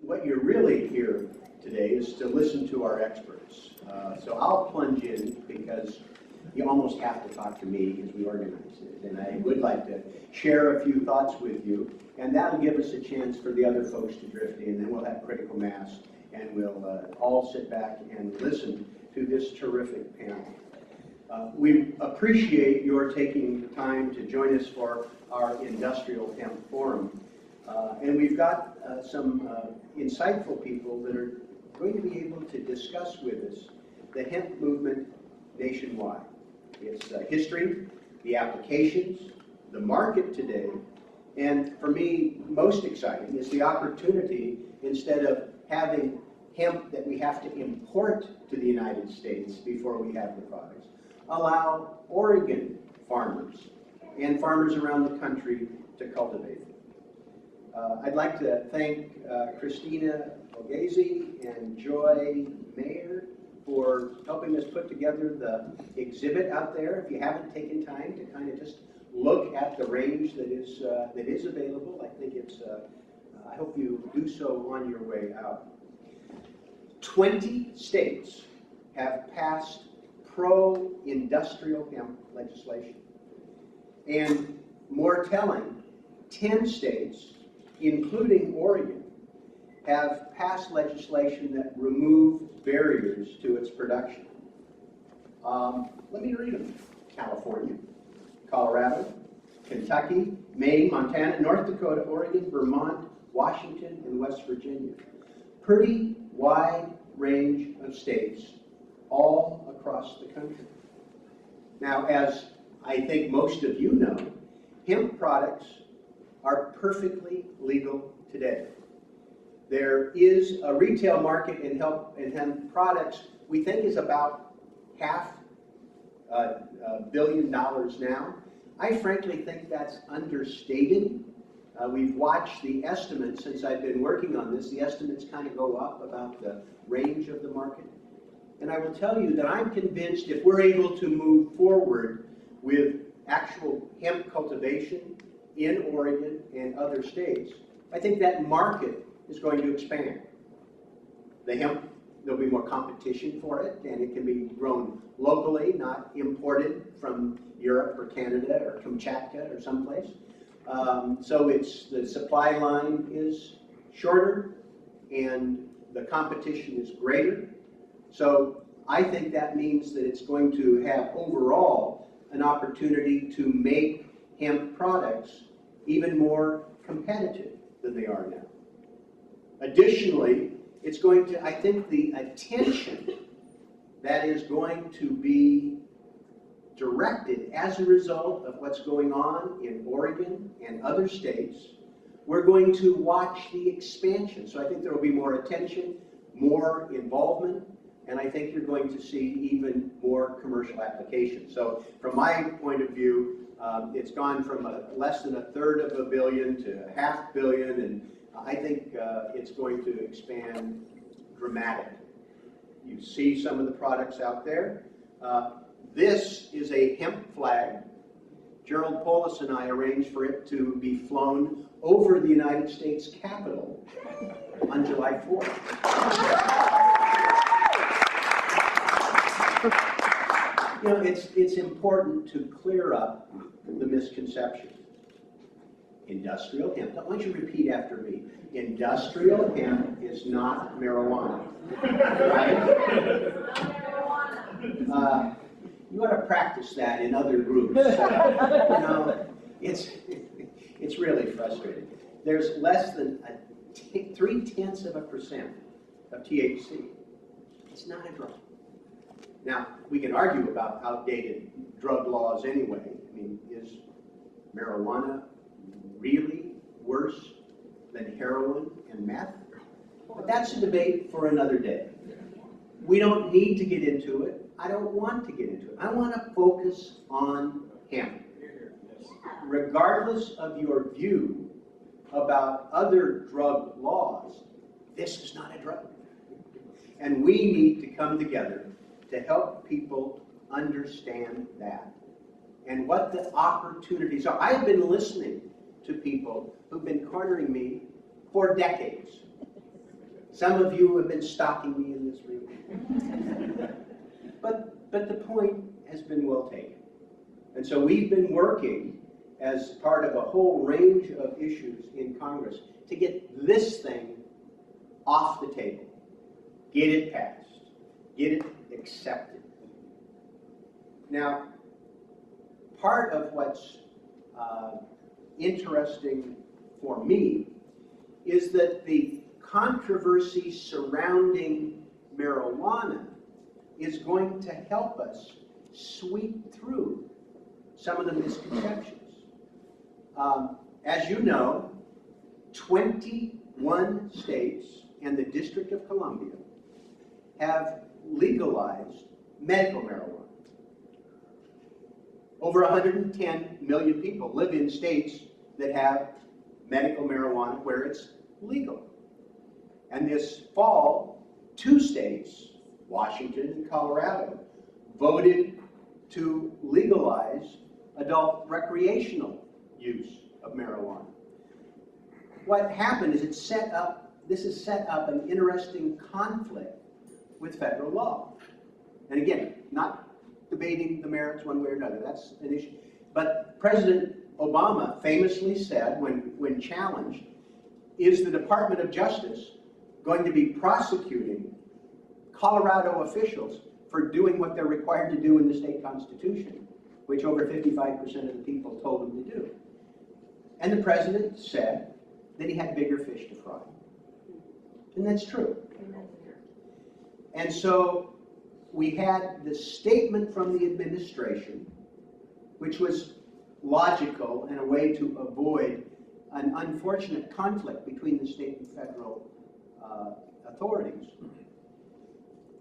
what you're really here today is to listen to our experts. So I'll plunge in because you almost have to talk to me as we organize it. And I would like to share a few thoughts with you, and that'll give us a chance for the other folks to drift in, and then we'll have critical mass, and we'll all sit back and listen to this terrific panel. We appreciate your taking time to join us for our Industrial Hemp Forum. And we've got some insightful people that are going to be able to discuss with us the hemp movement nationwide. Its history, the applications, the market today, and for me, most exciting is the opportunity, instead of having hemp that we have to import to the United States before we have the products, allow Oregon farmers and farmers around the country to cultivate it. I'd like to thank Christina Ogezi and Joy Mayer for helping us put together the exhibit out there. If you haven't taken time to kind of just look at the range that is available, I think it's, I hope you do so on your way out. 20 states have passed pro-industrial hemp legislation. And more telling, 10 states, including Oregon, have passed legislation that removes barriers to its production. Let me read them. California, Colorado, Kentucky, Maine, Montana, North Dakota, Oregon, Vermont, Washington, and West Virginia. Pretty wide range of states all across the country. Now, as I think most of you know, hemp products are perfectly legal today. There is a retail market in hemp products we think is about $500 million now. I frankly think that's understated. We've watched the estimates since I've been working on this. The estimates kind of go up about the range of the market. And I will tell you that I'm convinced if we're able to move forward with actual hemp cultivation in Oregon and other states, I think that market is going to expand. The hemp, there'll be more competition for it, and it can be grown locally, not imported from Europe or Canada or Kamchatka or someplace. So the supply line is shorter and the competition is greater. So I think that means that it's going to have overall an opportunity to make hemp products even more competitive than they are now. Additionally, it's going to, I think the attention that is going to be directed as a result of what's going on in Oregon and other states, we're going to watch the expansion. So I think there will be more attention, more involvement, and I think you're going to see even more commercial application. So from my point of view, it's gone from less than $1/3 billion to $500 million, and I think it's going to expand dramatically. You see some of the products out there. This is a hemp flag. Gerald Polis and I arranged for it to be flown over the United States Capitol on July 4th. You know, it's important to clear up the misconception. Industrial hemp, why don't you repeat after me? Industrial hemp is not marijuana. Right? You ought to practice that in other groups. You know, it's really frustrating. There's less than 0.3% of THC. It's not a drug. Now, we can argue about outdated drug laws anyway. I mean, is marijuana really worse than heroin and meth? But that's a debate for another day. We don't need to get into it. I don't want to get into it. I want to focus on hemp. Regardless of your view about other drug laws, this is not a drug. And we need to come together to help people understand that and what the opportunities are. I've been listening to people who've been cornering me for decades. Some of you have been stalking me in this room. But the point has been well taken. And so we've been working as part of a whole range of issues in Congress to get this thing off the table, get it passed, get it accepted. Now, part of what's interesting for me is that the controversy surrounding marijuana is going to help us sweep through some of the misconceptions. As you know, 21 states and the District of Columbia have legalized medical marijuana. Over 110 million people live in states that have medical marijuana where it's legal. And this fall, 2 states, Washington and Colorado, voted to legalize adult recreational use of marijuana. What happened is this has set up an interesting conflict with federal law. And again, not debating the merits one way or another, that's an issue. But President Obama famously said, when challenged, is the Department of Justice going to be prosecuting Colorado officials for doing what they're required to do in the state constitution, which over 55% of the people told them to do. And the president said that he had bigger fish to fry. And that's true. And so we had the statement from the administration, which was logical and a way to avoid an unfortunate conflict between the state and federal authorities.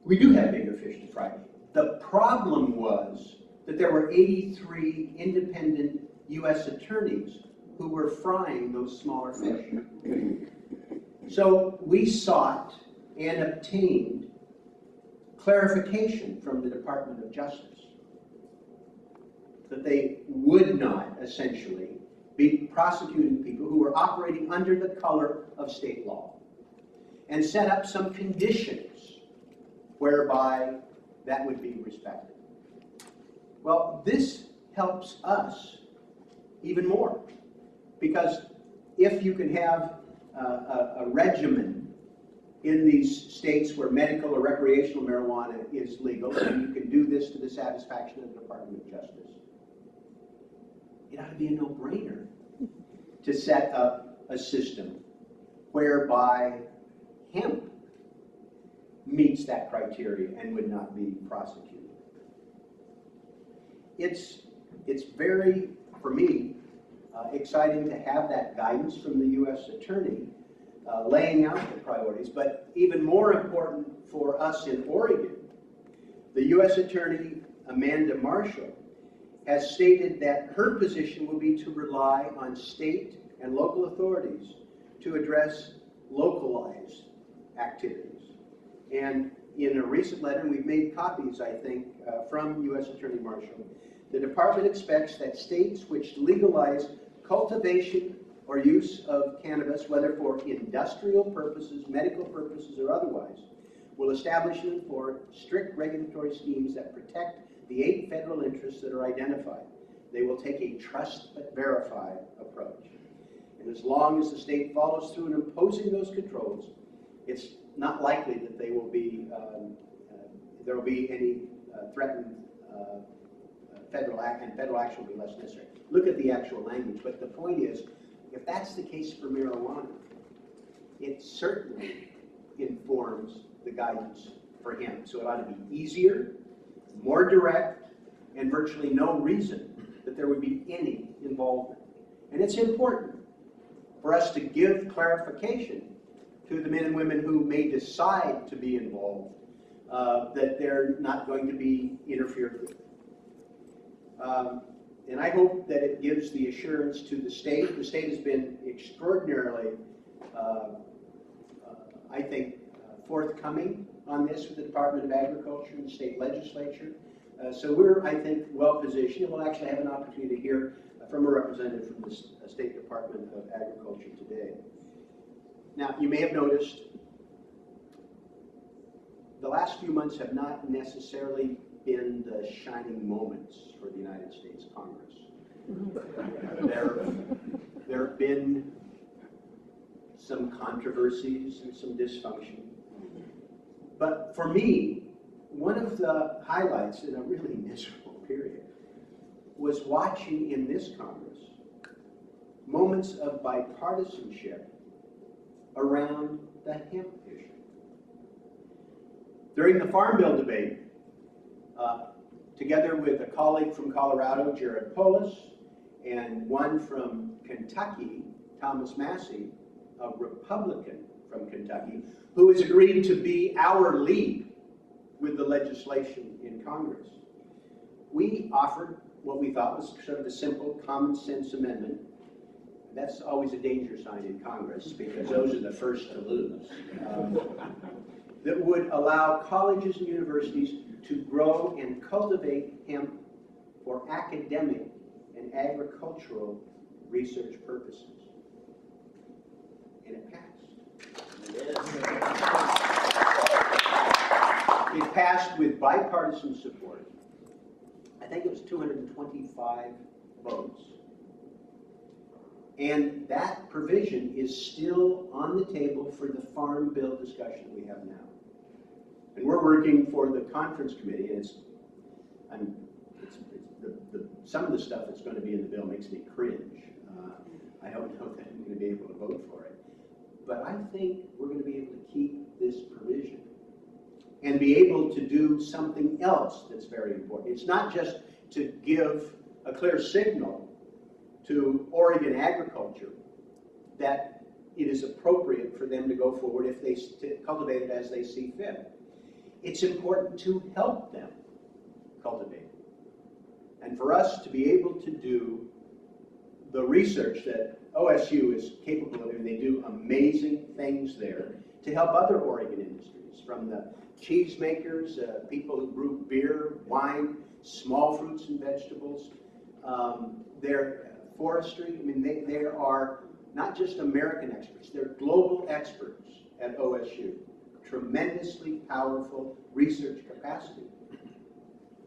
We do have bigger fish to fry. The problem was that there were 83 independent U.S. attorneys who were frying those smaller fish. So we sought and obtained clarification from the Department of Justice that they would not essentially be prosecuting people who were operating under the color of state law, and set up some conditions whereby that would be respected. Well, this helps us even more, because if you can have a regimen in these states where medical or recreational marijuana is legal, and you can do this to the satisfaction of the Department of Justice, it ought to be a no-brainer to set up a system whereby hemp meets that criteria and would not be prosecuted. It's very, for me, exciting to have that guidance from the U.S. Attorney laying out the priorities, but even more important for us in Oregon, the U.S. Attorney Amanda Marshall has stated that her position will be to rely on state and local authorities to address localized activities. And in a recent letter, and we've made copies, I think, from U.S. Attorney Marshall, the department expects that states which legalize cultivation or use of cannabis, whether for industrial purposes, medical purposes, or otherwise, will establish and enforce strict regulatory schemes that protect the 8 federal interests that are identified. They will take a trust but verify approach. And as long as the state follows through in imposing those controls, it's not likely that they will be, there will be any threatened federal act, and federal action will be less necessary. Look at the actual language, but the point is, if that's the case for marijuana, it certainly informs the guidance for hemp. So it ought to be easier, more direct, and virtually no reason that there would be any involvement. And it's important for us to give clarification to the men and women who may decide to be involved, that they're not going to be interfered with. And I hope that it gives the assurance to the state. The state has been extraordinarily, I think, forthcoming on this with the Department of Agriculture and the state legislature. So we're, I think, well positioned, and we'll actually have an opportunity to hear from a representative from the State Department of Agriculture today. Now, you may have noticed the last few months have not necessarily been the shining moments for the United States Congress. There have been some controversies and some dysfunction. But for me, one of the highlights in a really miserable period was watching in this Congress moments of bipartisanship around the hemp issue. During the Farm Bill debate, together with a colleague from Colorado, Jared Polis, and one from Kentucky, Thomas Massey, a Republican from Kentucky, who has agreed to be our lead with the legislation in Congress. We offered what we thought was sort of a simple, common sense amendment. That's always a danger sign in Congress, because those are the first to lose. That would allow colleges and universities to grow and cultivate hemp for academic and agricultural research purposes. And it passed. It passed with bipartisan support. I think it was 225 votes. And that provision is still on the table for the Farm Bill discussion we have now. And we're working for the conference committee, and some of the stuff that's going to be in the bill makes me cringe. I don't know that I'm going to be able to vote for it. But I think we're going to be able to keep this provision and be able to do something else that's very important. It's not just to give a clear signal to Oregon agriculture that it is appropriate for them to go forward if they cultivate it as they see fit. It's important to help them cultivate it. And for us to be able to do the research that OSU is capable of doing, they do amazing things there to help other Oregon industries, from the cheese makers, people who brew beer, wine, small fruits and vegetables, their forestry. I mean, they are not just American experts, they're global experts at OSU. Tremendously powerful research capacity.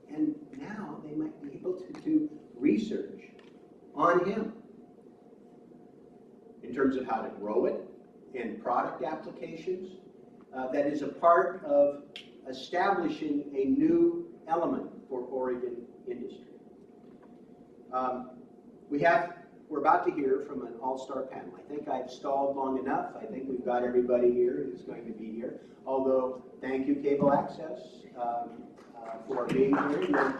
And now they might be able to do research on hemp in terms of how to grow it and product applications. That is a part of establishing a new element for Oregon industry. We're about to hear from an all-star panel. I think I've stalled long enough. I think we've got everybody here who's going to be here. Although, thank you, Cable Access, for being here.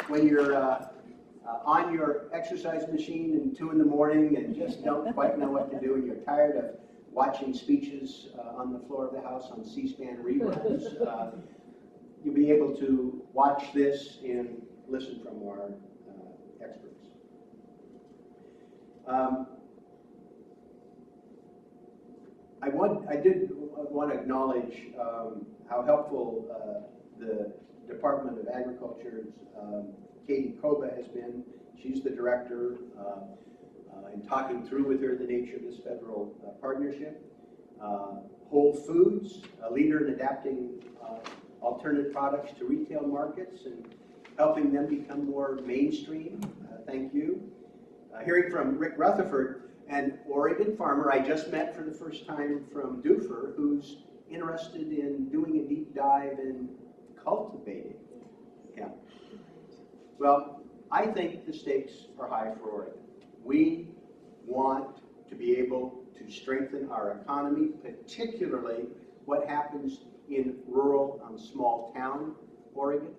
When you're on your exercise machine in 2 in the morning and just don't quite know what to do, and you're tired of watching speeches on the floor of the House on C-SPAN reruns, you'll be able to watch this and listen from our experts. I did want to acknowledge how helpful the Department of Agriculture's Katie Koba has been. She's the director, in talking through with her the nature of this federal partnership. Whole Foods, a leader in adapting alternative products to retail markets and helping them become more mainstream. Thank you. Hearing from Rick Rutherford, an Oregon farmer I just met for the first time from Dufur, who's interested in doing a deep dive in cultivating hemp. Well, I think the stakes are high for Oregon. We want to be able to strengthen our economy, particularly what happens in rural, small town Oregon.